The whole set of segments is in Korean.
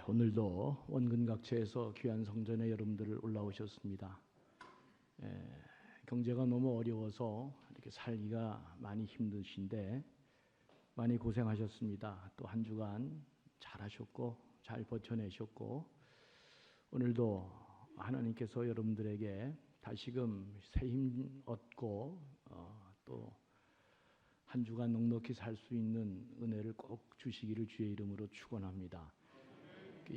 오늘도 원근각처에서 귀한 성전에 여러분들 올라오셨습니다. 경제가 너무 어려워서 이렇게 살기가 많이 힘드신데 많이 고생하셨습니다. 또 한 주간 잘하셨고 잘 버텨내셨고 오늘도 하나님께서 여러분들에게 다시금 새 힘 얻고 또 한 주간 넉넉히 살 수 있는 은혜를 꼭 주시기를 주의 이름으로 축원합니다.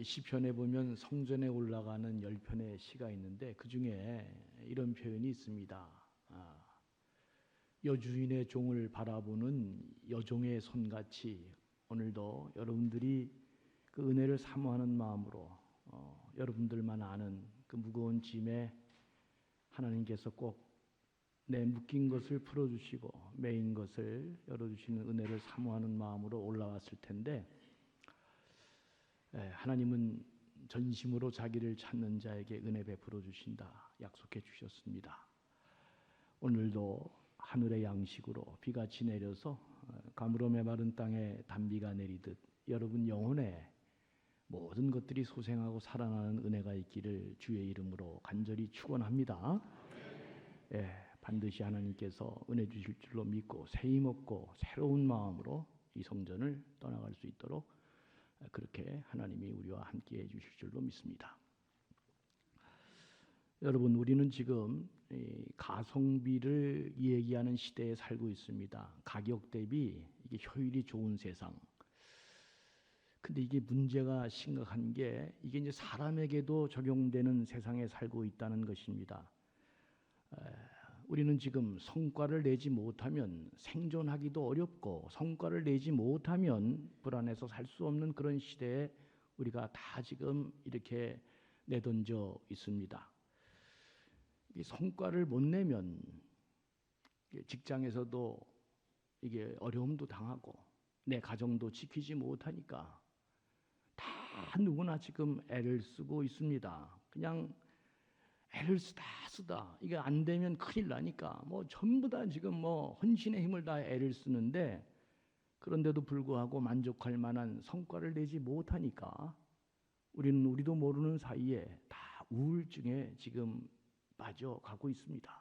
시편에 보면 성전에 올라가는 10편의 시가 있는데 그 중에 이런 표현이 있습니다. 여주인의 종을 바라보는 여종의 손같이 오늘도 여러분들이 그 은혜를 사모하는 마음으로 여러분들만 아는 그 무거운 짐에 하나님께서 꼭 내 묶인 것을 풀어주시고 매인 것을 열어주시는 은혜를 사모하는 마음으로 올라왔을 텐데 하나님은 전심으로 자기를 찾는 자에게 은혜 베풀어 주신다 약속해 주셨습니다. 오늘도 하늘의 양식으로 비같이 내려서 가물어 메마른 땅에 단비가 내리듯 여러분 영혼에 모든 것들이 소생하고 살아나는 은혜가 있기를 주의 이름으로 간절히 축원합니다. 반드시 하나님께서 은혜 주실 줄로 믿고 새 힘 얻고 새로운 마음으로 이 성전을 떠나갈 수 있도록 그렇게 하나님이 우리와 함께 해주실 줄로 믿습니다. 여러분, 우리는 지금 가성비를 얘기하는 시대에 살고 있습니다. 가격 대비 이게 효율이 좋은 세상. 근데 이게 문제가 심각한 게 이게 이제 사람에게도 적용되는 세상에 살고 있다는 것입니다. 우리는 지금 성과를 내지 못하면 생존하기도 어렵고 성과를 내지 못하면 불안해서 살 수 없는 그런 시대에 우리가 다 지금 이렇게 내던져 있습니다. 이 성과를 못 내면 직장에서도 이게 어려움도 당하고 내 가정도 지키지 못하니까 다 누구나 지금 애를 쓰고 있습니다. 그냥 애를 쓰다 이게 안 되면 큰일 나니까 뭐 전부 다 지금 뭐 헌신의 힘을 다 애를 쓰는데 그런데도 불구하고 만족할 만한 성과를 내지 못하니까 우리는 우리도 모르는 사이에 다 우울증에 지금 빠져가고 있습니다.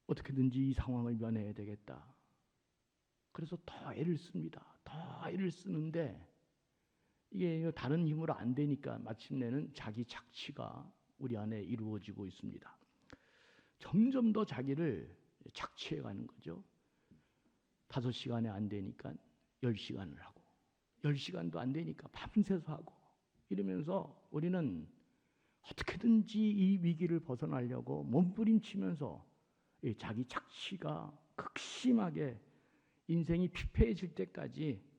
어떻게든지 이 상황을 면해야 되겠다. 그래서 더 애를 씁니다. 더 애를 쓰는데 이게 다른 힘으로 안 되니까 마침내는 자기 착취가 우리 안에 이루어지고 있습니다. 점점 더 자기를 착취해 가는 거죠. 5시간에 안 되니까 10시간을 하고 10시간도 안 되니까 밤새서 하고 이러면서 우리는 어떻게든지 이 위기를 벗어나려고 몸부림치면서 자기 착취가 극심하게 인생이 피폐해질 때까지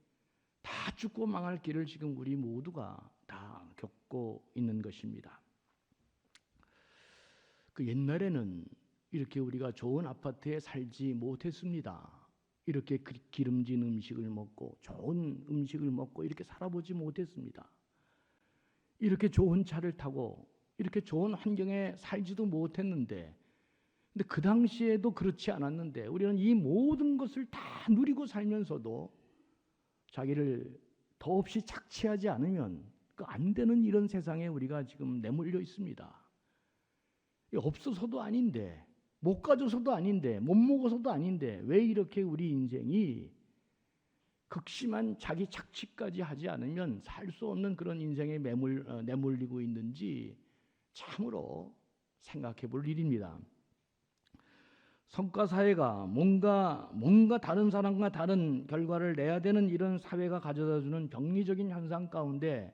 다 죽고 망할 길을 지금 우리 모두가 다 겪고 있는 것입니다. 그 옛날에는 이렇게 우리가 좋은 아파트에 살지 못했습니다. 이렇게 기름진 음식을 먹고 좋은 음식을 먹고 이렇게 살아보지 못했습니다. 이렇게 좋은 차를 타고 이렇게 좋은 환경에 살지도 못했는데 근데 그 당시에도 그렇지 않았는데 우리는 이 모든 것을 다 누리고 살면서도 자기를 더없이 착취하지 않으면 안 되는 이런 세상에 우리가 지금 내몰려 있습니다. 없어서도 아닌데 못 가져서도 아닌데 못 먹어서도 아닌데 왜 이렇게 우리 인생이 극심한 자기 착취까지 하지 않으면 살 수 없는 그런 인생에 내몰리고 있는지 참으로 생각해 볼 일입니다. 성과사회가 뭔가 다른 사람과 다른 결과를 내야 되는 이런 사회가 가져다주는 병리적인 현상 가운데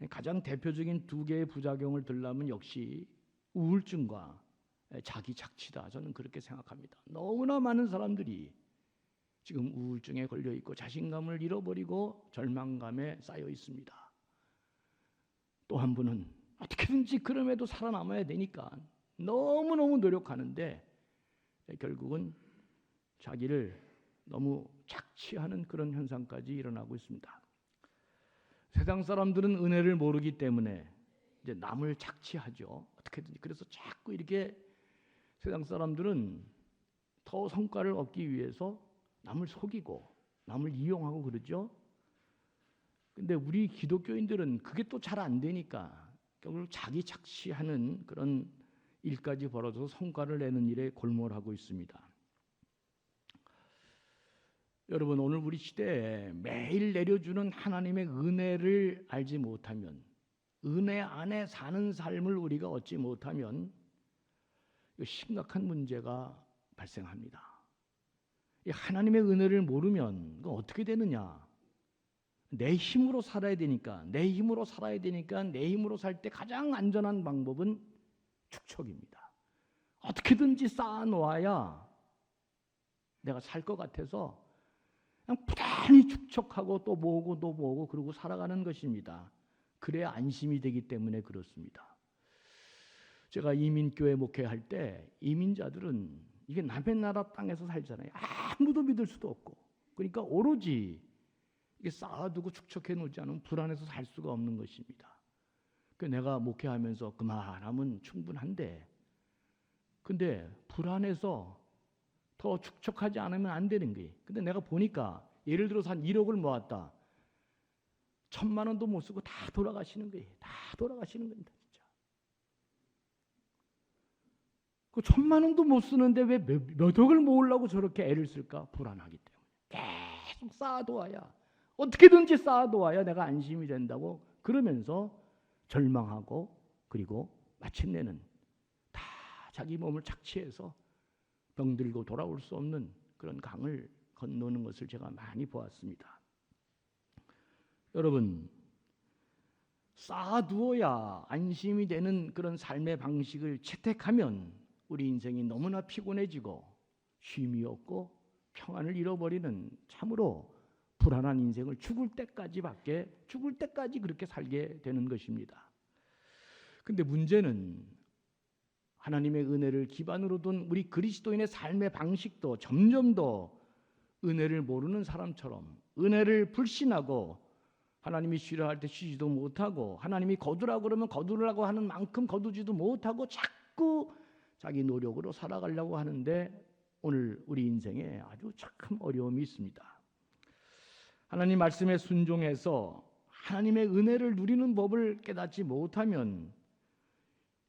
가장 대표적인 두 개의 부작용을 들라면 역시 우울증과 자기 착취다. 저는 그렇게 생각합니다. 너무나 많은 사람들이 지금 우울증에 걸려 있고 자신감을 잃어버리고 절망감에 쌓여 있습니다. 또 한 분은 어떻게든지 그럼에도 살아남아야 되니까 너무너무 노력하는데 결국은 자기를 너무 착취하는 그런 현상까지 일어나고 있습니다. 세상 사람들은 은혜를 모르기 때문에 이제 남을 착취하죠. 어떻게든지. 그래서 자꾸 이렇게 세상 사람들은 더 성과를 얻기 위해서 남을 속이고 남을 이용하고 그러죠. 근데 우리 기독교인들은 그게 또 잘 안 되니까 결국 자기 착취하는 그런 일까지 벌어져서 성과를 내는 일에 골몰하고 있습니다. 여러분, 오늘 우리 시대에 매일 내려주는 하나님의 은혜를 알지 못하면, 은혜 안에 사는 삶을 우리가 얻지 못하면 심각한 문제가 발생합니다. 이 하나님의 은혜를 모르면 어떻게 되느냐? 내 힘으로 살아야 되니까, 내 힘으로 살 때 가장 안전한 방법은 축척입니다. 어떻게든지 쌓아놓아야 내가 살 것 같아서 그냥 부단히 축척하고 또 모으고 그러고 살아가는 것입니다. 그래야 안심이 되기 때문에 그렇습니다. 제가 이민교회 목회할 때 이민자들은 이게 남의 나라 땅에서 살잖아요. 아무도 믿을 수도 없고, 그러니까 오로지 이게 쌓아두고 축척해 놓지 않으면 불안해서 살 수가 없는 것입니다. 내가 목회하면서 그만하면 충분한데, 근데 불안해서 더 축척하지 않으면 안 되는 거예요. 근데 내가 보니까 예를 들어서 한 1억을 모았다. 1,000만 원도 못 쓰고 다 돌아가시는 거예요. 다 돌아가시는 겁니다. 진짜. 그 1,000만 원도 못 쓰는데 왜 몇 억을 모으려고 저렇게 애를 쓸까? 불안하기 때문에. 계속 쌓아둬야, 어떻게든지 쌓아둬야 내가 안심이 된다고 그러면서 절망하고, 그리고 마침내는 다 자기 몸을 착취해서 병들고 돌아올 수 없는 그런 강을 건너는 것을 제가 많이 보았습니다. 여러분, 쌓아두어야 안심이 되는 그런 삶의 방식을 채택하면 우리 인생이 너무나 피곤해지고 쉼이 없고 평안을 잃어버리는 참으로 불안한 인생을 죽을 때까지 그렇게 살게 되는 것입니다. 근데 문제는 하나님의 은혜를 기반으로 둔 우리 그리스도인의 삶의 방식도 점점 더 은혜를 모르는 사람처럼, 은혜를 불신하고 하나님이 쉬라 할 때 쉬지도 못하고, 하나님이 거두라고 그러면 거두라고 하는 만큼 거두지도 못하고 자꾸 자기 노력으로 살아가려고 하는데, 오늘 우리 인생에 아주 참 어려움이 있습니다. 하나님 말씀에 순종해서 하나님의 은혜를 누리는 법을 깨닫지 못하면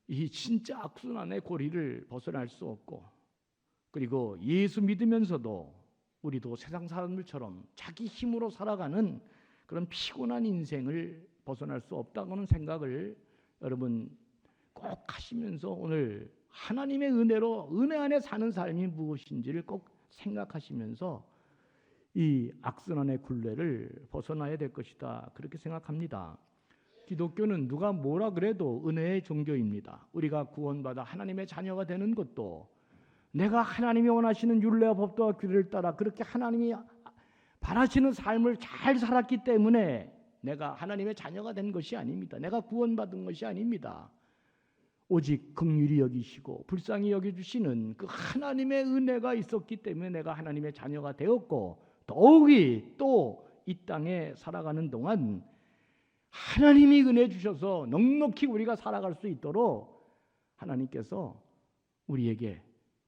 이 진짜 악순환의 고리를 벗어날 수 없고, 그리고 예수 믿으면서도 우리도 세상 사람들처럼 자기 힘으로 살아가는 그런 피곤한 인생을 벗어날 수 없다고는 생각을 여러분 꼭 하시면서, 오늘 하나님의 은혜로 은혜 안에 사는 삶이 무엇인지를 꼭 생각하시면서 이 악순환의 굴레를 벗어나야 될 것이다, 그렇게 생각합니다. 기독교는 누가 뭐라 그래도 은혜의 종교입니다. 우리가 구원받아 하나님의 자녀가 되는 것도 내가 하나님이 원하시는 율례와 법도와 규례를 따라 그렇게 하나님이 바라시는 삶을 잘 살았기 때문에 내가 하나님의 자녀가 된 것이 아닙니다. 내가 구원받은 것이 아닙니다. 오직 긍휼히 여기시고 불쌍히 여겨주시는 그 하나님의 은혜가 있었기 때문에 내가 하나님의 자녀가 되었고, 더욱이 또 이 땅에 살아가는 동안 하나님이 은혜 주셔서 넉넉히 우리가 살아갈 수 있도록 하나님께서 우리에게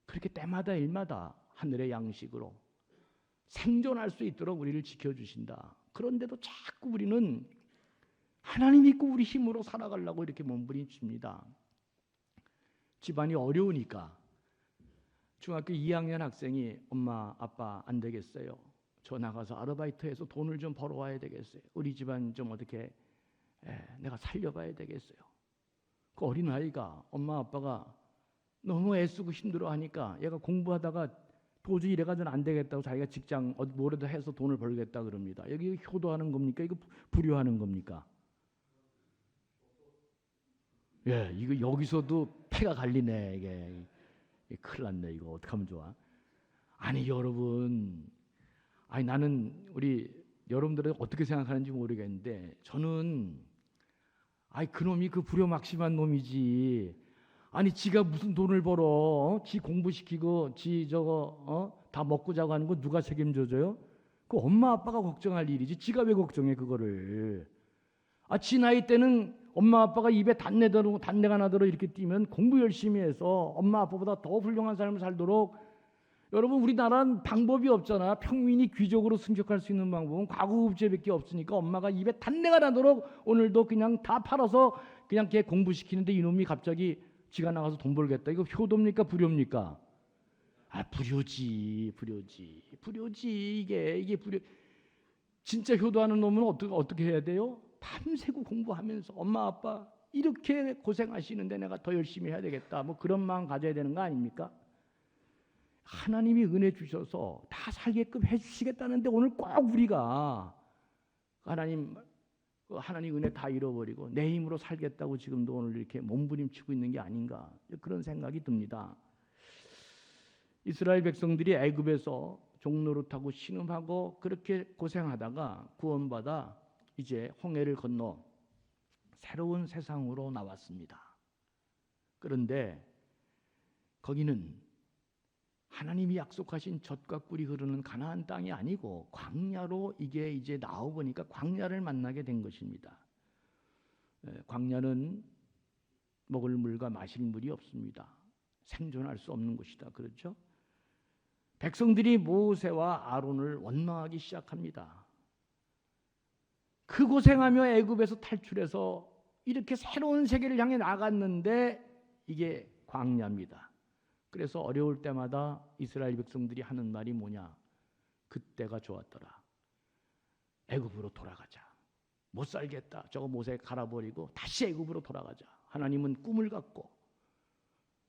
그렇게 때마다 일마다 하늘의 양식으로 생존할 수 있도록 우리를 지켜주신다. 그런데도 자꾸 우리는 하나님 믿고 우리 힘으로 살아가려고 이렇게 몸부림칩니다. 집안이 어려우니까 중학교 2학년 학생이 엄마 아빠 안 되겠어요, 저 나가서 아르바이트해서 돈을 좀 벌어와야 되겠어요, 우리 집안 좀 어떻게 내가 살려봐야 되겠어요. 그 어린아이가 엄마 아빠가 너무 애쓰고 힘들어하니까 얘가 공부하다가 도저히 이래가지고는 안 되겠다고 자기가 직장 뭐라도 해서 돈을 벌겠다 그럽니다. 여기 효도하는 겁니까? 이거 불효하는 겁니까? 예, 이거 여기서도 패가 갈리네. 이게 큰일 났네. 이거 어떡하면 좋아? 아니 여러분, 아니 나는 우리 여러분들은 어떻게 생각하는지 모르겠는데 저는 그놈이 그 불효막심한 놈이지. 아니 지가 무슨 돈을 벌어? 지 공부시키고 지 저거 다 먹고 자고 하는 거 누가 책임져줘요? 그 엄마 아빠가 걱정할 일이지. 지가 왜 걱정해 그거를? 지 나이 때는 엄마 아빠가 입에 단내가 나도록 이렇게 뛰면 공부 열심히 해서 엄마 아빠보다 더 훌륭한 삶을 살도록 여러분, 우리나라는 방법이 없잖아. 평민이 귀족으로 승격할 수 있는 방법은 과거급제밖에 없으니까 엄마가 입에 단내가 나도록 오늘도 그냥 다 팔아서 그냥 걔 공부시키는데 이놈이 갑자기 지가 나가서 돈 벌겠다. 이거 효도입니까? 불효입니까? 아, 불효지. 이게 불효. 진짜 효도하는 놈은 어떻게 해야 돼요? 밤새고 공부하면서 엄마 아빠 이렇게 고생하시는데 내가 더 열심히 해야 되겠다. 뭐 그런 마음 가져야 되는 거 아닙니까? 하나님이 은혜 주셔서 다 살게끔 해주시겠다는데 오늘 꼭 우리가 하나님 은혜 다 잃어버리고 내 힘으로 살겠다고 지금도 오늘 이렇게 몸부림치고 있는 게 아닌가, 그런 생각이 듭니다. 이스라엘 백성들이 애굽에서 종노릇하고 신음하고 그렇게 고생하다가 구원받아 이제 홍해를 건너 새로운 세상으로 나왔습니다. 그런데 거기는 하나님이 약속하신 젖과 꿀이 흐르는 가나안 땅이 아니고 광야로 이게 이제 나와보니까 광야를 만나게 된 것입니다. 광야는 먹을 물과 마실 물이 없습니다. 생존할 수 없는 곳이다. 그렇죠? 백성들이 모세와 아론을 원망하기 시작합니다. 그 고생하며 애굽에서 탈출해서 이렇게 새로운 세계를 향해 나갔는데 이게 광야입니다. 그래서 어려울 때마다 이스라엘 백성들이 하는 말이 뭐냐? 그때가 좋았더라. 애굽으로 돌아가자. 못 살겠다. 저거 모세 갈아버리고 다시 애굽으로 돌아가자. 하나님은 꿈을 갖고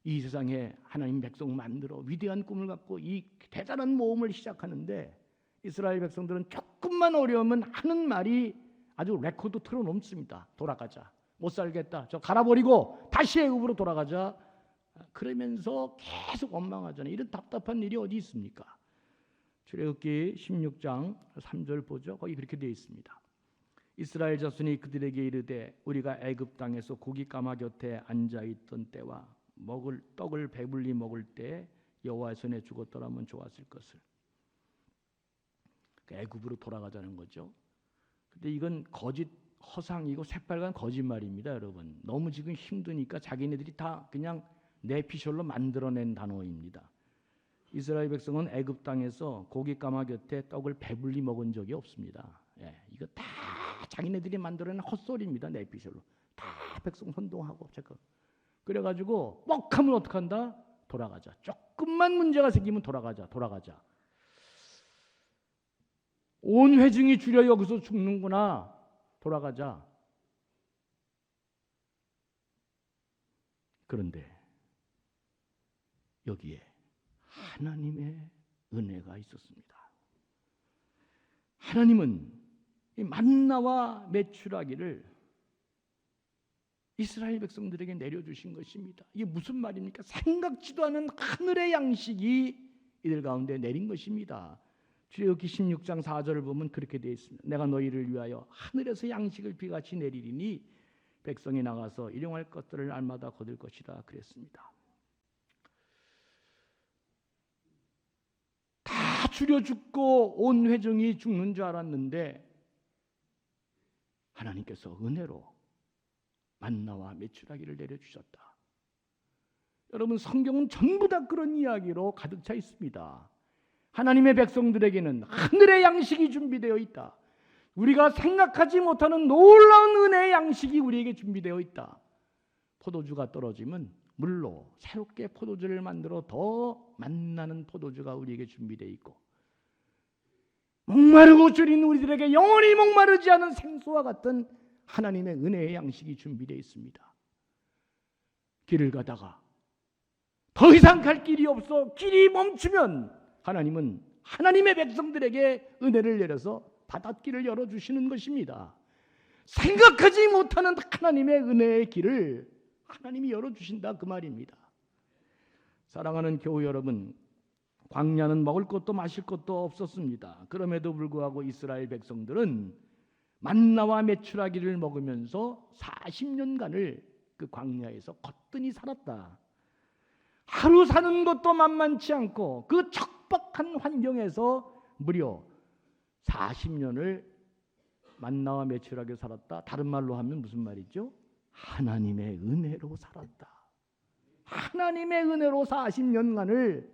이 세상에 하나님 백성 만들어 위대한 꿈을 갖고 이 대단한 모험을 시작하는데 이스라엘 백성들은 조금만 어려우면 하는 말이 아주 레코드 틀어넘습니다. 돌아가자. 못 살겠다. 저 갈아버리고 다시 애굽으로 돌아가자. 그러면서 계속 원망하잖아요. 이런 답답한 일이 어디 있습니까? 출애굽기 16장 3절 보죠. 거기 그렇게 되어 있습니다. 이스라엘 자손이 그들에게 이르되 우리가 애굽 땅에서 고기 까마 곁에 앉아 있던 때와 먹을 떡을 배불리 먹을 때 여호와의 손에 죽었더라면 좋았을 것을. 애굽으로 돌아가자는 거죠. 근데 이건 거짓 허상이고 새빨간 거짓말입니다, 여러분. 너무 지금 힘드니까 자기네들이 다 그냥 내피셜로 만들어낸 단어입니다. 이스라엘 백성은 애굽 땅에서 고기 까마 곁에 떡을 배불리 먹은 적이 없습니다. 이거 다 자기네들이 만들어낸 헛소리입니다. 내피셜로 다 백성 선동하고 잠깐. 그래가지고 뻑하면 어떡한다? 돌아가자. 조금만 문제가 생기면 돌아가자. 온 회중이 주려 여기서 죽는구나. 돌아가자. 그런데 여기에 하나님의 은혜가 있었습니다. 하나님은 이 만나와 메추라기를 이스라엘 백성들에게 내려주신 것입니다. 이게 무슨 말입니까? 생각지도 않은 하늘의 양식이 이들 가운데 내린 것입니다. 출애굽기 16장 4절을 보면 그렇게 되어 있습니다. 내가 너희를 위하여 하늘에서 양식을 비같이 내리리니 백성이 나가서 일용할 것들을 날마다 거둘 것이다. 그랬습니다. 다 줄여 죽고 온 회중이 죽는 줄 알았는데 하나님께서 은혜로 만나와 메추라기를 내려주셨다. 여러분, 성경은 전부 다 그런 이야기로 가득 차 있습니다. 하나님의 백성들에게는 하늘의 양식이 준비되어 있다. 우리가 생각하지 못하는 놀라운 은혜의 양식이 우리에게 준비되어 있다. 포도주가 떨어지면 물로 새롭게 포도주를 만들어 더 만나는 포도주가 우리에게 준비되어 있고, 목마르고 졸린 우리들에게 영원히 목마르지 않은 생수와 같은 하나님의 은혜의 양식이 준비되어 있습니다. 길을 가다가 더 이상 갈 길이 없어 길이 멈추면 하나님은 하나님의 백성들에게 은혜를 내려서 바닷길을 열어주시는 것입니다. 생각하지 못하는 하나님의 은혜의 길을 하나님이 열어주신다, 그 말입니다. 사랑하는 교우 여러분, 광야는 먹을 것도 마실 것도 없었습니다. 그럼에도 불구하고 이스라엘 백성들은 만나와 메추라기를 먹으면서 40년간을 그 광야에서 거뜬히 살았다. 하루 사는 것도 만만치 않고 그 척박한 환경에서 무려 40년을 만나와 메추라기를 살았다. 다른 말로 하면 무슨 말이죠? 하나님의 은혜로 살았다. 하나님의 은혜로 40년간을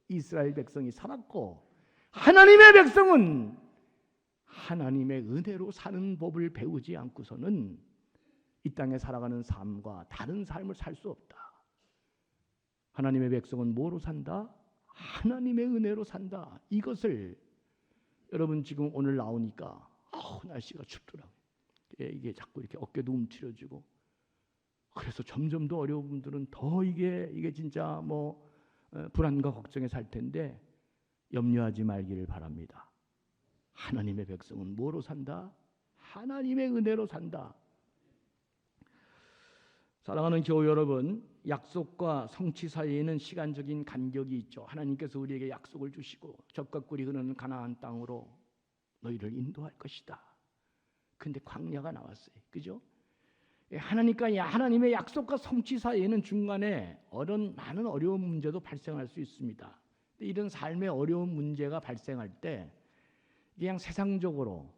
이스라엘 백성이 살았고, 하나님의 백성은 하나님의 은혜로 사는 법을 배우지 않고서는 이 땅에 살아가는 삶과 다른 삶을 살 수 없다. 하나님의 백성은 뭐로 산다? 하나님의 은혜로 산다. 이것을 여러분 지금 오늘 나오니까 날씨가 춥더라고요. 이게 자꾸 이렇게 어깨도 움츠려지고, 그래서 점점 더 어려운 분들은 더 이게 진짜 불안과 걱정에 살 텐데 염려하지 말기를 바랍니다. 하나님의 백성은 뭐로 산다? 하나님의 은혜로 산다. 사랑하는 교우 여러분, 약속과 성취 사이에는 시간적인 간격이 있죠. 하나님께서 우리에게 약속을 주시고 젖과 꿀이 흐르는 가나안 땅으로 너희를 인도할 것이다. 근데 광야가 나왔어요. 그죠? 하나님의 약속과 성취 사이에는 중간에 많은 어려운 문제도 발생할 수 있습니다. 이런 삶의 어려운 문제가 발생할 때 그냥 세상적으로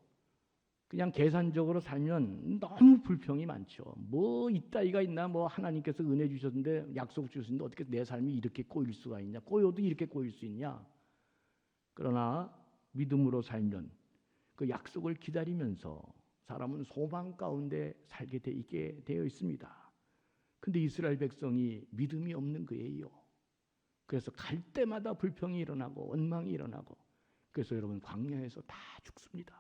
그냥 계산적으로 살면 너무 불평이 많죠. 이따위가 있나? 하나님께서 은혜 주셨는데 약속 주셨는데 어떻게 내 삶이 이렇게 꼬일 수가 있냐? 꼬여도 이렇게 꼬일 수 있냐? 그러나 믿음으로 살면 그 약속을 기다리면서 사람은 소망 가운데 살게 되어 있습니다. 근데 이스라엘 백성이 믿음이 없는 거예요. 그래서 갈 때마다 불평이 일어나고 원망이 일어나고, 그래서 여러분 광야에서 다 죽습니다.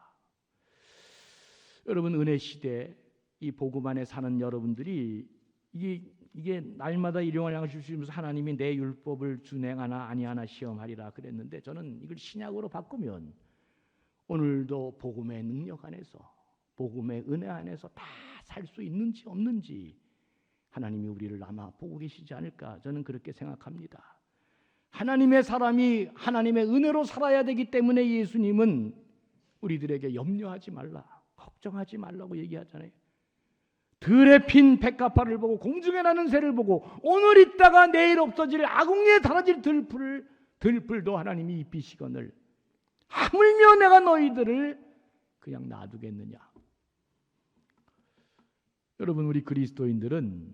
여러분 은혜 시대 이 복음 안에 사는 여러분들이 이게 날마다 일용할 양식을 주시면서 하나님이 내 율법을 준행하나 아니하나 시험하리라 그랬는데, 저는 이걸 신약으로 바꾸면 오늘도 복음의 능력 안에서, 복음의 은혜 안에서 다 살 수 있는지 없는지 하나님이 우리를 아마 보고 계시지 않을까, 저는 그렇게 생각합니다. 하나님의 사람이 하나님의 은혜로 살아야 되기 때문에 예수님은 우리들에게 염려하지 말라, 걱정하지 말라고 얘기하잖아요. 들에 핀 백합화를 보고 공중에 나는 새를 보고 오늘 있다가 내일 없어질 아궁이에 달아질 들풀도 하나님이 입히시거늘 하물며 내가 너희들을 그냥 놔두겠느냐. 여러분, 우리 그리스도인들은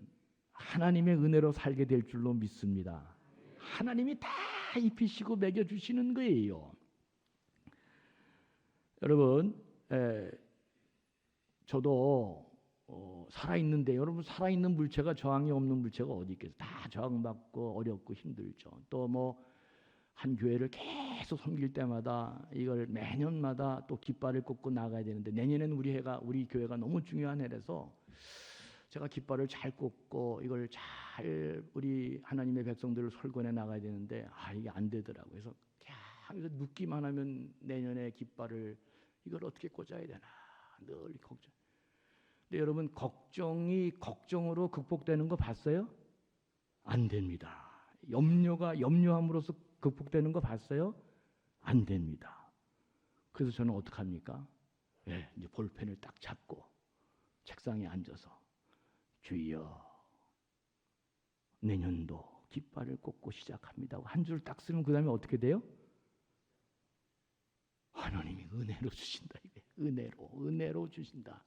하나님의 은혜로 살게 될 줄로 믿습니다. 하나님이 다 입히시고 먹여주시는 거예요. 여러분, 저도 살아있는데, 여러분 살아있는 물체가 저항이 없는 물체가 어디 있겠어요? 다 저항받고 어렵고 힘들죠. 또 한 교회를 계속 섬길 때마다 이걸 매년마다 또 깃발을 꽂고 나가야 되는데, 내년에는 우리 교회가 너무 중요한 해라서 제가 깃발을 잘 꽂고 이걸 잘 우리 하나님의 백성들을 설권해 나가야 되는데 이게 안 되더라고요. 그래서 그냥 눕기만 하면 내년에 깃발을 이걸 어떻게 꽂아야 되나 늘 걱정. 근데 여러분, 걱정이 걱정으로 극복되는 거 봤어요? 안 됩니다. 염려함으로써 극복되는 거 봤어요? 안 됩니다. 그래서 저는 어떡합니까? 이제 볼펜을 딱 잡고 책상에 앉아서 주여 내년도 깃발을 꽂고 시작합니다. 한 줄 딱 쓰면 그 다음에 어떻게 돼요? 하나님이 은혜로 주신다. 이게 은혜로 주신다.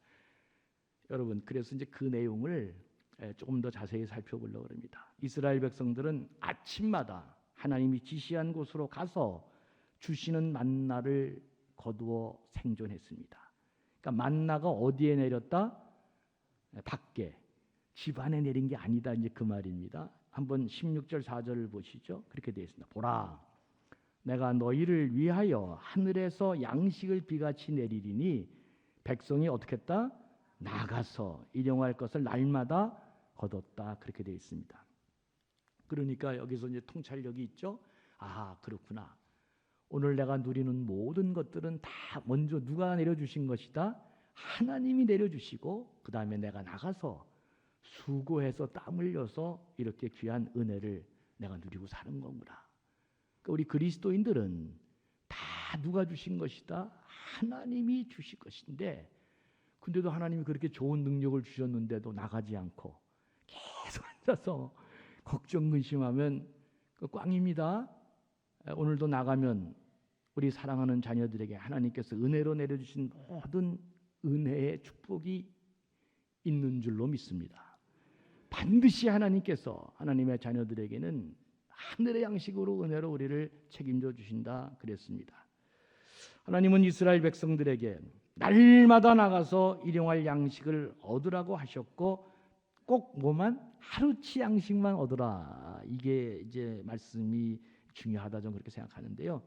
여러분, 그래서 이제 그 내용을 조금 더 자세히 살펴보려고 합니다. 이스라엘 백성들은 아침마다 하나님이 지시한 곳으로 가서 주시는 만나를 거두어 생존했습니다. 그러니까 만나가 어디에 내렸다? 밖에, 집 안에 내린 게 아니다, 이제 그 말입니다. 한번 16절 4절을 보시죠. 그렇게 되어 있습니다. 보라, 내가 너희를 위하여 하늘에서 양식을 비같이 내리리니 백성이 어떻게 했다? 나가서 일용할 것을 날마다 거뒀다. 그렇게 되어 있습니다. 그러니까 여기서 이제 통찰력이 있죠. 그렇구나. 오늘 내가 누리는 모든 것들은 다 먼저 누가 내려주신 것이다? 하나님이 내려주시고 그 다음에 내가 나가서 수고해서 땀 흘려서 이렇게 귀한 은혜를 내가 누리고 사는 거구나. 그러니까 우리 그리스도인들은 다 누가 주신 것이다? 하나님이 주신 것인데, 근데도 하나님이 그렇게 좋은 능력을 주셨는데도 나가지 않고 계속 앉아서 걱정 근심하면 그 꽝입니다. 오늘도 나가면 우리 사랑하는 자녀들에게 하나님께서 은혜로 내려주신 모든 은혜의 축복이 있는 줄로 믿습니다. 반드시 하나님께서 하나님의 자녀들에게는 하늘의 양식으로 은혜로 우리를 책임져 주신다 그랬습니다. 하나님은 이스라엘 백성들에게 날마다 나가서 일용할 양식을 얻으라고 하셨고 꼭 뭐만 하루치 양식만 얻으라. 이게 이제 말씀이 중요하다 저는 그렇게 생각하는데요.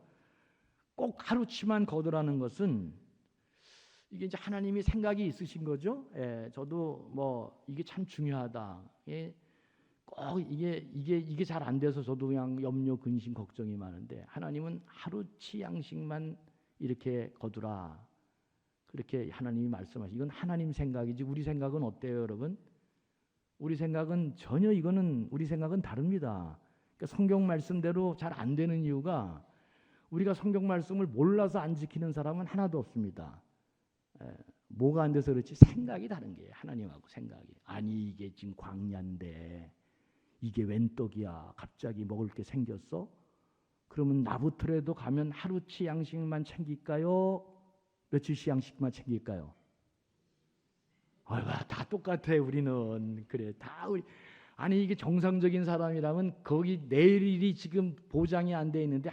꼭 하루치만 거두라는 것은 이게 이제 하나님이 생각이 있으신 거죠. 예, 저도 뭐 이게 참 중요하다. 예, 꼭 이게 잘 안 돼서 저도 그냥 염려, 근심, 걱정이 많은데 하나님은 하루치 양식만 이렇게 거두라. 그렇게 하나님이 말씀하시. 이건 하나님 생각이지 우리 생각은 어때요, 여러분? 우리 생각은 전혀 이거는 우리 생각은 다릅니다. 그러니까 성경 말씀대로 잘 안 되는 이유가 우리가 성경 말씀을 몰라서 안 지키는 사람은 하나도 없습니다. 뭐가 안 돼서 그렇지 생각이 다른 게예요. 하나님하고 생각이. 아니 이게 지금 광야인데 이게 웬 떡이야. 갑자기 먹을 게 생겼어? 그러면 나부터라도 가면 하루치 양식만 챙길까요? 며칠치 양식만 챙길까요? 다 똑같아 우리는. 그래 다 우리. 아니 이게 정상적인 사람이라면 거기 내일이 지금 보장이 안 돼 있는데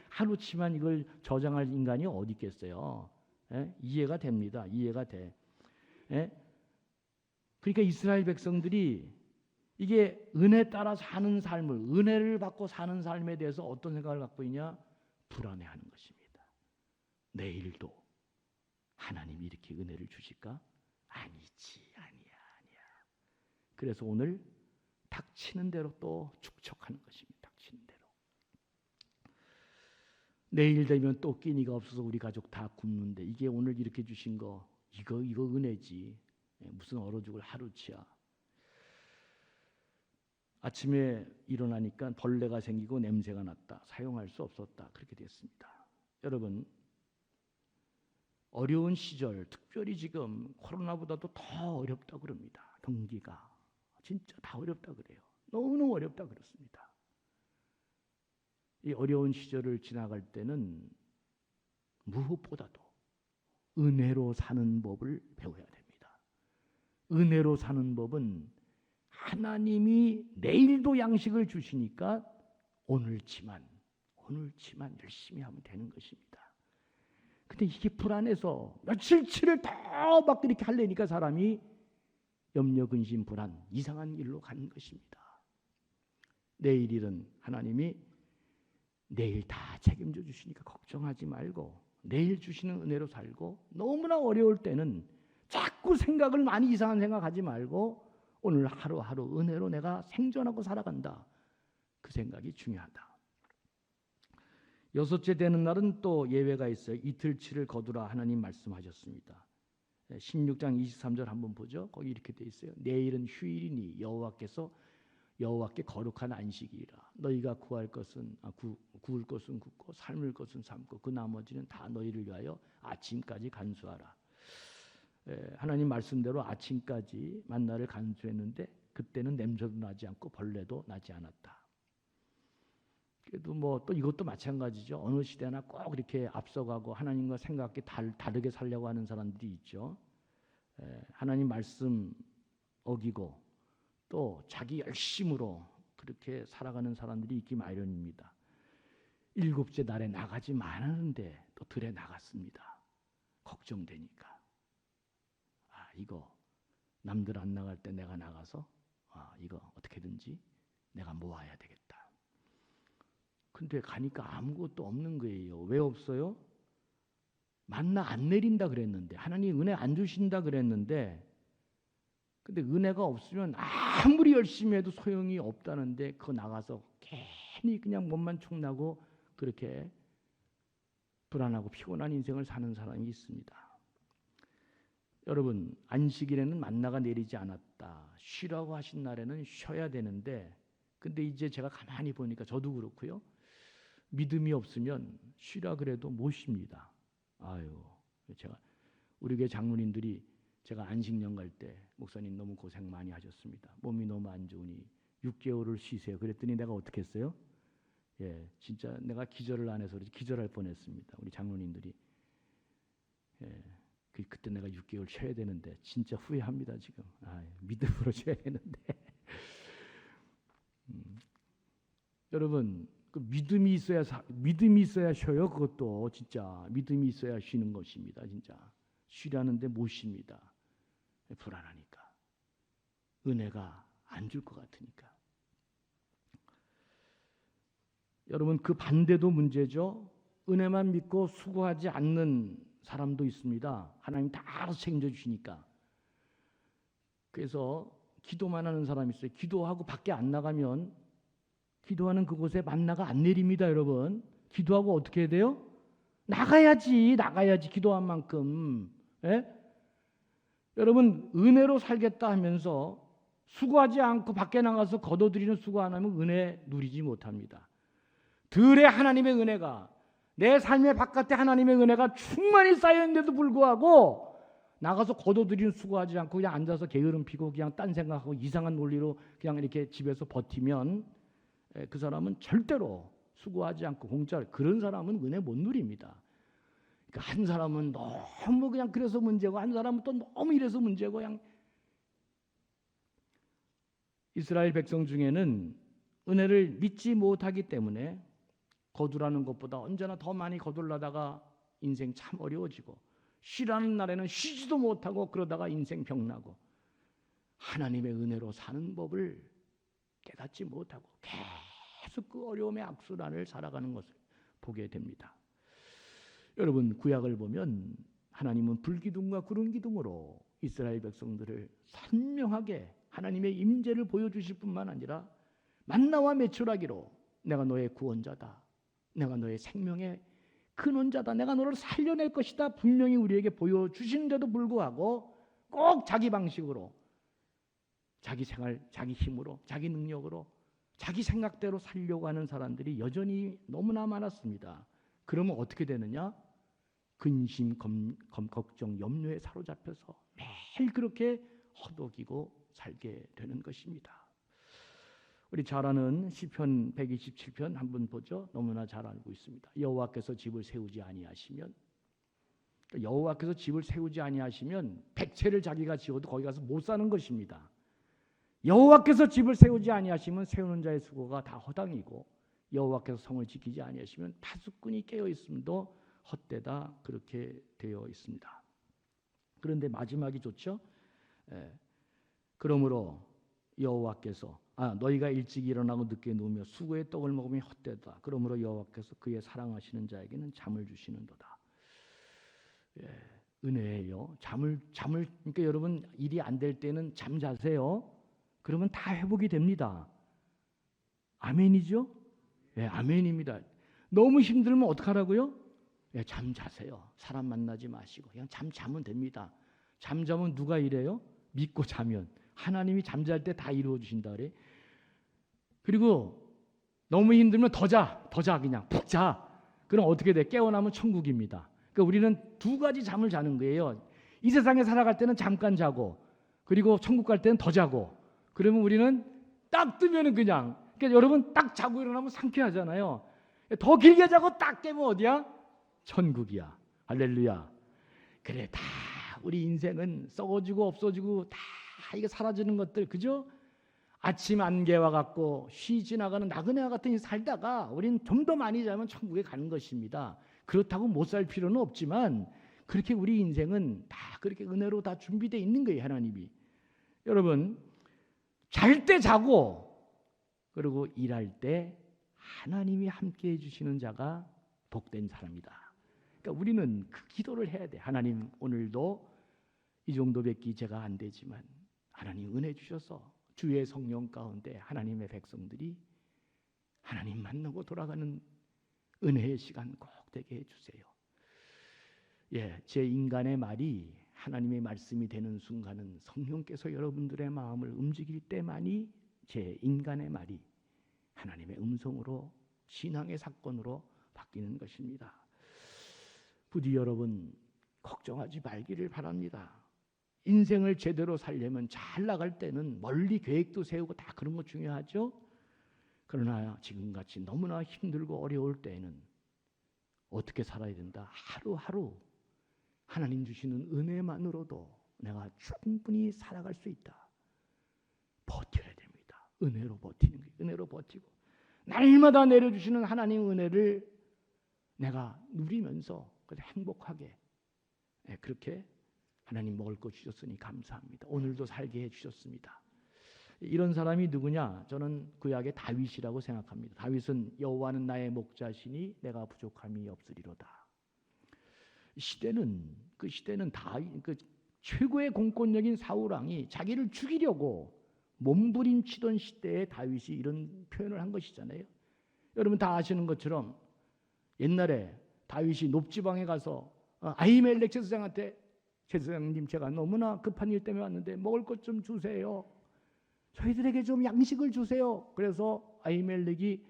하루치만 이걸 저장할 인간이 어디 있겠어요? 예? 이해가 됩니다. 이해가 돼. 예? 그러니까 이스라엘 백성들이 이게 은혜 따라 사는 삶을 은혜를 받고 사는 삶에 대해서 어떤 생각을 갖고 있냐? 불안해하는 것입니다. 내일도 하나님이 이렇게 은혜를 주실까? 아니지, 아니야. 그래서 오늘 닥치는 대로 또 축적하는 것입니다. 닥치는 대로. 내일 되면 또 끼니가 없어서 우리 가족 다 굶는데 이게 오늘 이렇게 주신 거 이거 은혜지. 무슨 얼어 죽을 하루치야. 아침에 일어나니까 벌레가 생기고 냄새가 났다. 사용할 수 없었다. 그렇게 됐습니다. 여러분 어려운 시절 특별히 지금 코로나보다도 더 어렵다 그럽니다. 경기가 진짜 다 어렵다 그래요. 너무너무 어렵다 그렇습니다. 이 어려운 시절을 지나갈 때는 무엇보다도 은혜로 사는 법을 배워야 됩니다. 은혜로 사는 법은 하나님이 내일도 양식을 주시니까 오늘치만 열심히 하면 되는 것입니다. 근데 이게 불안해서 며칠치를 더 막 이렇게 하려니까 사람이 염려, 근심, 불안, 이상한 일로 가는 것입니다. 내일 일은 하나님이 내일 다 책임져 주시니까 걱정하지 말고 내일 주시는 은혜로 살고 너무나 어려울 때는 자꾸 생각을 많이 이상한 생각하지 말고 오늘 하루하루 은혜로 내가 생존하고 살아간다. 그 생각이 중요하다. 여섯째 되는 날은 또 예외가 있어요. 이틀치를 거두라 하나님 말씀하셨습니다. 16장 23절 한번 보죠. 거기 이렇게 돼 있어요. 내일은 휴일이니 여호와께 거룩한 안식이라. 너희가 구울 것은 굽고 삶을 것은 삶고 그 나머지는 다 너희를 위하여 아침까지 간수하라. 하나님 말씀대로 아침까지 만나를 간수했는데 그때는 냄새도 나지 않고 벌레도 나지 않았다. 그래도 뭐 또 이것도 마찬가지죠. 어느 시대나 꼭 이렇게 앞서가고 하나님과 생각이 다르게 살려고 하는 사람들이 있죠. 하나님 말씀 어기고 또 자기 열심으로 그렇게 살아가는 사람들이 있기 마련입니다. 일곱째 날에 나가지 말았는데 또 들에 나갔습니다. 걱정되니까. 이거 남들 안 나갈 때 내가 나가서 이거 어떻게든지 내가 모아야 되겠다. 근데 가니까 아무것도 없는 거예요. 왜 없어요? 만나 안 내린다 그랬는데 하나님 은혜 안 주신다 그랬는데 근데 은혜가 없으면 아무리 열심히 해도 소용이 없다는데 그거 나가서 괜히 그냥 몸만 축나고 그렇게 불안하고 피곤한 인생을 사는 사람이 있습니다. 여러분 안식일에는 만나가 내리지 않았다. 쉬라고 하신 날에는 쉬어야 되는데 근데 이제 제가 가만히 보니까 저도 그렇고요. 믿음이 없으면 쉬라 그래도 못 쉽니다. 제가 우리 교회 장로님들이 제가 안식년 갈 때 목사님 너무 고생 많이 하셨습니다. 몸이 너무 안 좋으니 6개월을 쉬세요. 그랬더니 내가 어떻게 했어요? 진짜 내가 기절을 안 해서 기절할 뻔했습니다. 우리 장로님들이 그때 내가 6개월 쉬어야 되는데 진짜 후회합니다 지금. 믿음으로 쉬어야 되는데. 여러분, 그 믿음이 있어야 쉬어요. 그것도 진짜 믿음이 있어야 쉬는 것입니다. 진짜 쉬라는데 못 쉽니다. 불안하니까, 은혜가 안 줄 것 같으니까. 여러분, 그 반대도 문제죠. 은혜만 믿고 수고하지 않는 사람도 있습니다. 하나님 다 알아서 책임져 주시니까. 그래서 기도만 하는 사람이 있어요. 기도하고 밖에 안 나가면 기도하는 그곳에 만나가 안 내립니다. 여러분, 기도하고 어떻게 해야 돼요? 나가야지 기도한 만큼. 예? 여러분, 은혜로 살겠다 하면서 수고하지 않고 밖에 나가서 거둬들이는 수고 안 하면 은혜 누리지 못합니다. 들의 하나님의 은혜가, 내 삶의 바깥에 하나님의 은혜가 충만히 쌓여있는데도 불구하고 나가서 거둬들이는 수고하지 않고 그냥 앉아서 게으름 피고 그냥 딴 생각하고 이상한 논리로 그냥 이렇게 집에서 버티면 그 사람은 절대로 수고하지 않고 공짜로, 그런 사람은 은혜 못 누립니다. 그러니까 한 사람은 너무 그냥 그래서 문제고 한 사람은 또 너무 이래서 문제고. 그냥 이스라엘 백성 중에는 은혜를 믿지 못하기 때문에 거두라는 것보다 언제나 더 많이 거둘라다가 인생 참 어려워지고, 쉬라는 날에는 쉬지도 못하고 그러다가 인생 병나고, 하나님의 은혜로 사는 법을 깨닫지 못하고 계속 그 어려움의 악순환을 살아가는 것을 보게 됩니다. 여러분, 구약을 보면 하나님은 불기둥과 구름기둥으로 이스라엘 백성들을 선명하게 하나님의 임재를 보여주실 뿐만 아니라 만나와 메추라기로 내가 너의 구원자다, 내가 너의 생명의 근원자다, 내가 너를 살려낼 것이다 분명히 우리에게 보여주시는데도 불구하고 꼭 자기 방식으로, 자기 생활, 자기 힘으로, 자기 능력으로, 자기 생각대로 살려고 하는 사람들이 여전히 너무나 많았습니다. 그러면 어떻게 되느냐? 근심, 걱정, 염려에 사로잡혀서 매일 그렇게 허덕이고 살게 되는 것입니다. 우리 잘 아는 시편 127편 한번 보죠. 너무나 잘 알고 있습니다. 여호와께서 집을 세우지 아니하시면, 여호와께서 집을 세우지 아니하시면 백채를 자기가 지어도 거기 가서 못 사는 것입니다. 여호와께서 집을 세우지 아니하시면 세우는 자의 수고가 다 허당이고, 여호와께서 성을 지키지 아니하시면 파수꾼이 깨어 있음도 헛되다, 그렇게 되어 있습니다. 그런데 마지막이 좋죠. 그러므로 여호와께서 너희가 일찍 일어나고 늦게 누우며 수고의 떡을 먹으면 헛되다. 그러므로 여호와께서 그의 사랑하시는 자에게는 잠을 주시는도다. 은혜예요. 잠을 그러니까 여러분, 일이 안 될 때는 잠 자세요. 그러면 다 회복이 됩니다. 아멘이죠? 아멘입니다. 너무 힘들면 어떡하라고요? 잠 자세요. 사람 만나지 마시고 그냥 자면 됩니다. 잠자면 누가 이래요? 믿고 자면 하나님이 잠잘 때 다 이루어 주신다 그래. 그리고 너무 힘들면 더 자, 그냥 푹 자. 그럼 어떻게 돼? 깨어나면 천국입니다. 그러니까 우리는 두 가지 잠을 자는 거예요. 이 세상에 살아갈 때는 잠깐 자고, 그리고 천국 갈 때는 더 자고. 그러면 우리는 딱 뜨면은 그냥, 그러니까 여러분 딱 자고 일어나면 상쾌하잖아요. 더 길게 자고 딱 깨면 어디야? 천국이야. 할렐루야. 그래, 다 우리 인생은 썩어지고 없어지고 다 이게 사라지는 것들, 그죠? 아침 안개와 같고 쉬 나가는 나그네와 같은 살다가 우리는 좀 더 많이 자면 천국에 가는 것입니다. 그렇다고 못 살 필요는 없지만 그렇게 우리 인생은 다 그렇게 은혜로 다 준비되어 있는 거예요. 하나님이. 여러분, 잘 때 자고 그리고 일할 때 하나님이 함께 해주시는 자가 복된 사람이다. 그러니까 우리는 그 기도를 해야 돼. 하나님, 오늘도 이 정도밖에 제가 안 되지만 하나님 은혜 주셔서 주의 성령 가운데 하나님의 백성들이 하나님 만나고 돌아가는 은혜의 시간 꼭 되게 해주세요. 제 인간의 말이 하나님의 말씀이 되는 순간은 성령께서 여러분들의 마음을 움직일 때만이 제 인간의 말이 하나님의 음성으로, 신앙의 사건으로 바뀌는 것입니다. 부디 여러분 걱정하지 말기를 바랍니다. 인생을 제대로 살려면 잘 나갈 때는 멀리 계획도 세우고 다 그런 거 중요하죠. 그러나 지금같이 너무나 힘들고 어려울 때에는 어떻게 살아야 된다? 하루하루 하나님 주시는 은혜만으로도 내가 충분히 살아갈 수 있다. 버텨야 됩니다. 은혜로 버티는 거예요. 은혜로 버티고 날마다 내려주시는 하나님 은혜를 내가 누리면서 행복하게 그렇게 하나님 먹을 것 주셨으니 감사합니다. 오늘도 살게 해주셨습니다. 이런 사람이 누구냐? 저는 구약의 다윗이라고 생각합니다. 다윗은 여호와는 나의 목자시니 내가 부족함이 없으리로다. 그 시대는 그 최고의 공권력인 사울 왕이 자기를 죽이려고 몸부림치던 시대에 다윗이 이런 표현을 한 것이잖아요. 여러분 다 아시는 것처럼 옛날에 다윗이 높지방에 가서 아히멜렉 제사장한테 제사장님 제가 너무나 급한 일 때문에 왔는데 먹을 것 좀 주세요. 저희들에게 좀 양식을 주세요. 그래서 아히멜렉이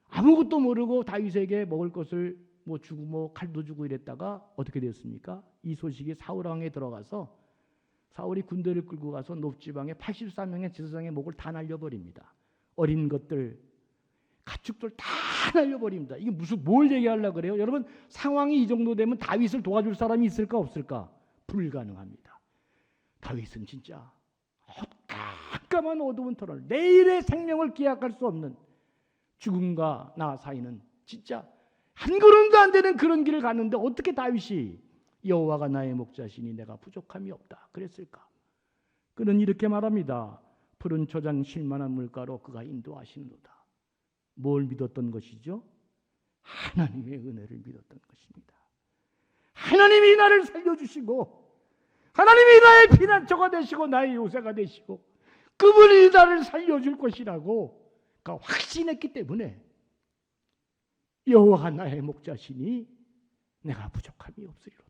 아무것도 모르고 다윗에게 먹을 것을 주고 칼도 주고 이랬다가 어떻게 됐습니까? 이 소식이 사울 왕에 들어가서 사울이 군대를 끌고 가서 높지방에 84명의 제사장의 목을 다 날려버립니다. 어린 것들, 가축들 다 날려버립니다. 이게 뭘 얘기하려고 그래요? 여러분 상황이 이 정도 되면 다윗을 도와줄 사람이 있을까 없을까? 불가능합니다. 다윗은 진짜 깜깜한 어두운 터널, 내일의 생명을 기약할 수 없는 죽음과 나 사이는 진짜 한 걸음도 안 되는 그런 길을 갔는데 어떻게 다윗이 여호와가 나의 목자시니 내가 부족함이 없다 그랬을까? 그는 이렇게 말합니다. 푸른 초장 쉴만한 물가로 그가 인도하시는도다. 뭘 믿었던 것이죠? 하나님의 은혜를 믿었던 것입니다. 하나님이 나를 살려주시고 하나님이 나의 피난처가 되시고 나의 요새가 되시고 그분이 나를 살려줄 것이라고 그가 확신했기 때문에 여호와가 나의 목자시니 내가 부족함이 없으리로다.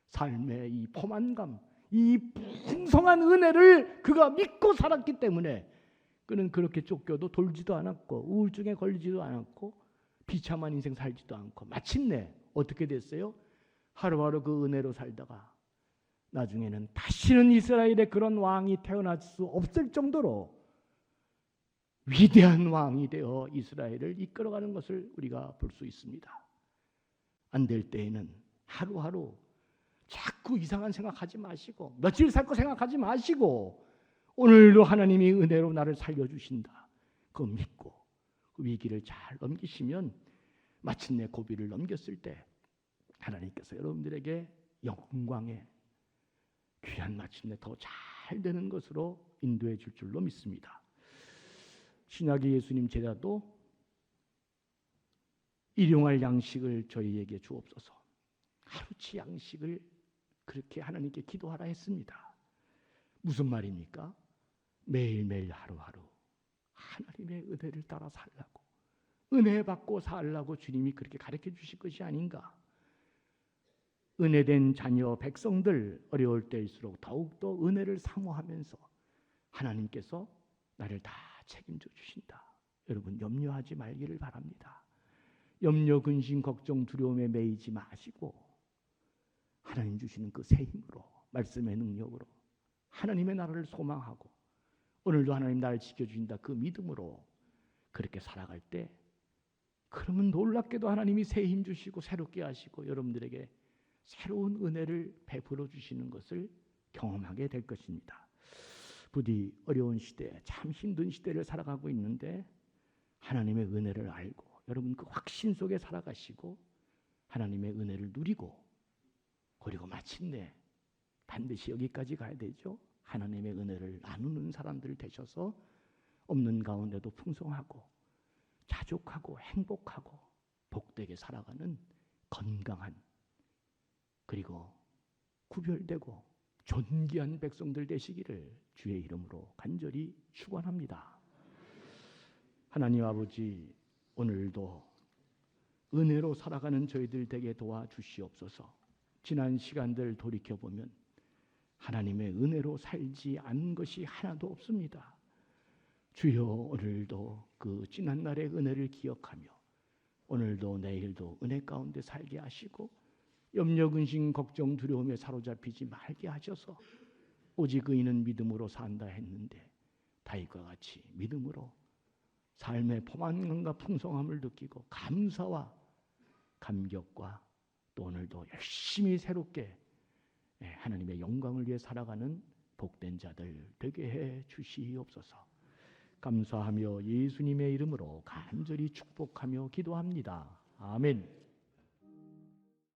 삶의 이 포만감, 이 풍성한 은혜를 그가 믿고 살았기 때문에 그는 그렇게 쫓겨도 돌지도 않았고 우울증에 걸리지도 않았고 비참한 인생 살지도 않고 마침내 어떻게 됐어요? 하루하루 그 은혜로 살다가 나중에는 다시는 이스라엘에 그런 왕이 태어날 수 없을 정도로 위대한 왕이 되어 이스라엘을 이끌어가는 것을 우리가 볼 수 있습니다. 안 될 때에는 하루하루 자꾸 이상한 생각하지 마시고 며칠 살 거 생각하지 마시고 오늘도 하나님이 은혜로 나를 살려주신다. 그거 믿고 그 위기를 잘 넘기시면 마침내 고비를 넘겼을 때 하나님께서 여러분들에게 영광의 귀한 마침내 더 잘 되는 것으로 인도해 줄 줄로 믿습니다. 신약의 예수님 제자도 일용할 양식을 저희에게 주옵소서. 하루치 양식을 그렇게 하나님께 기도하라 했습니다. 무슨 말입니까? 매일매일 하루하루 하나님의 은혜를 따라 살라고, 은혜 받고 살라고 주님이 그렇게 가르쳐 주실 것이 아닌가. 은혜된 자녀 백성들 어려울 때일수록 더욱더 은혜를 사모하면서 하나님께서 나를 다 책임져 주신다. 여러분 염려하지 말기를 바랍니다. 염려, 근심, 걱정, 두려움에 매이지 마시고 하나님 주시는 그 새 힘으로, 말씀의 능력으로 하나님의 나라를 소망하고 오늘도 하나님 나를 지켜주신다 그 믿음으로 그렇게 살아갈 때, 그러면 놀랍게도 하나님이 새 힘 주시고 새롭게 하시고 여러분들에게 새로운 은혜를 베풀어 주시는 것을 경험하게 될 것입니다. 부디 어려운 시대, 참 힘든 시대를 살아가고 있는데 하나님의 은혜를 알고 여러분 그 확신 속에 살아가시고 하나님의 은혜를 누리고, 그리고 마침내 반드시 여기까지 가야 되죠. 하나님의 은혜를 나누는 사람들 되셔서 없는 가운데도 풍성하고 자족하고 행복하고 복되게 살아가는 건강한, 그리고 구별되고 존귀한 백성들 되시기를 주의 이름으로 간절히 축원합니다. 하나님 아버지, 오늘도 은혜로 살아가는 저희들 되게 도와주시옵소서. 지난 시간들 돌이켜보면 하나님의 은혜로 살지 않은 것이 하나도 없습니다. 주여, 오늘도 그 지난날의 은혜를 기억하며 오늘도 내일도 은혜 가운데 살게 하시고 염려, 근심, 걱정, 두려움에 사로잡히지 말게 하셔서 오직 의인은 믿음으로 산다 했는데 다윗과 같이 믿음으로 삶의 포만감과 풍성함을 느끼고 감사와 감격과 또 오늘도 열심히 새롭게 하나님의 영광을 위해 살아가는 복된 자들 되게 해 주시옵소서. 감사하며 예수님의 이름으로 간절히 축복하며 기도합니다. 아멘.